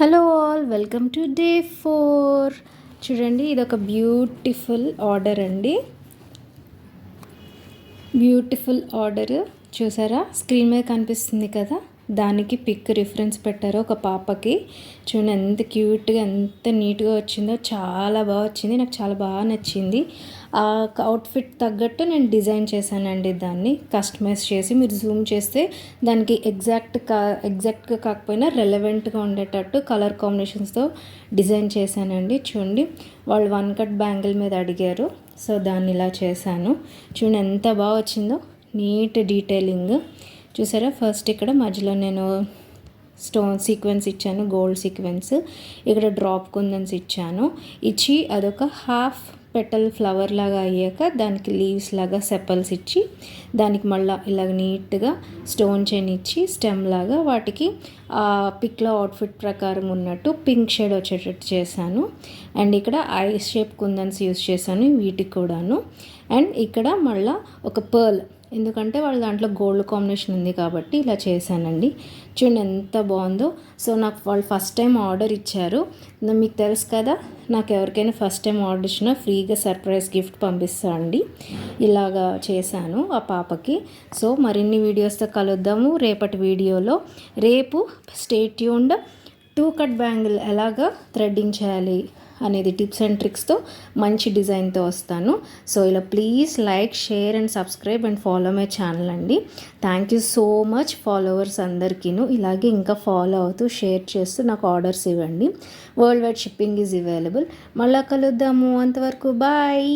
Hello all, welcome to day 4. చూడండి, ఇది ఒక బ్యూటిఫుల్ ఆర్డర్ అండి. బ్యూటిఫుల్ ఆర్డర్ చూసారా, స్క్రీన్ మీద కనిపిస్తుంది కదా, దానికి పిక్ రిఫరెన్స్ పెట్టారు ఒక పాపకి. చూడండి ఎంత క్యూట్గా ఎంత నీట్గా వచ్చిందో, చాలా బాగా వచ్చింది. నాకు చాలా బాగా నచ్చింది. ఆ అవుట్ఫిట్ తగ్గట్టు నేను డిజైన్ చేశానండి, దాన్ని కస్టమైజ్ చేసి. మీరు జూమ్ చేస్తే దానికి ఎగ్జాక్ట్గా కాకపోయినా రెలవెంట్గా ఉండేటట్టు కలర్ కాంబినేషన్స్తో డిజైన్ చేశానండి. చూడండి, వాళ్ళు 1 కట్ బ్యాంగిల్ మీద అడిగారు, సో దాన్ని ఇలా చేశాను. చూడండి ఎంత బాగా వచ్చిందో, నీట్ డీటెయిలింగ్ చూసారా. ఫస్ట్ ఇక్కడ మధ్యలో నేను స్టోన్ సీక్వెన్స్ ఇచ్చాను, గోల్డ్ సీక్వెన్స్. ఇక్కడ డ్రాప్ కుందన్స్ ఇచ్చాను. ఇచ్చి అదొక హాఫ్ పెటల్ ఫ్లవర్ లాగా అయ్యాక దానికి లీవ్స్ లాగా సెపల్స్ ఇచ్చి, దానికి మళ్ళీ ఇలాగ నీట్గా స్టోన్ చైన్ ఇచ్చి స్టెమ్ లాగా వాటికి పిక్లో అవుట్ఫిట్ ప్రకారం ఉన్నట్టు పింక్ షేడ్ వచ్చేటట్టు చేశాను. అండ్ ఇక్కడ ఐ షేప్ కుందన్స్ యూస్ చేశాను వీటికి కూడాను. అండ్ ఇక్కడ మళ్ళీ ఒక పర్ల్, ఎందుకంటే వాళ్ళ దాంట్లో గోల్డ్ కాంబినేషన్ ఉంది కాబట్టి ఇలా చేశానండి. చూడండి ఎంత బాగుందో. సో నాకు వాళ్ళు ఫస్ట్ టైం ఆర్డర్ ఇచ్చారు. మీకు తెలుసు కదా, నాకు ఎవరికైనా ఫస్ట్ టైం ఆర్డర్ ఇచ్చినా ఫ్రీగా సర్ప్రైజ్ గిఫ్ట్ పంపిస్తా అండి. ఇలాగా చేశాను ఆ పాపకి. సో మరిన్ని వీడియోస్తో కలుద్దాము రేపటి వీడియోలో. రేపు స్టే ట్యూన్డ్. 2 కట్ బ్యాంగిల్ ఎలాగా థ్రెడ్డింగ్ చేయాలి అనేది టిప్స్ అండ్ ట్రిక్స్తో మంచి డిజైన్తో వస్తాను. సో ఇలా please like, share and subscribe and follow my channel అండి. Thank you so much followers అందరికీను. ఇలాగే ఇంకా ఫాలో అవుతూ షేర్ చేస్తూ నాకు ఆర్డర్స్ ఇవ్వండి. World wide shipping is available. మళ్ళీ కలుద్దాము. అంతవరకు బాయ్.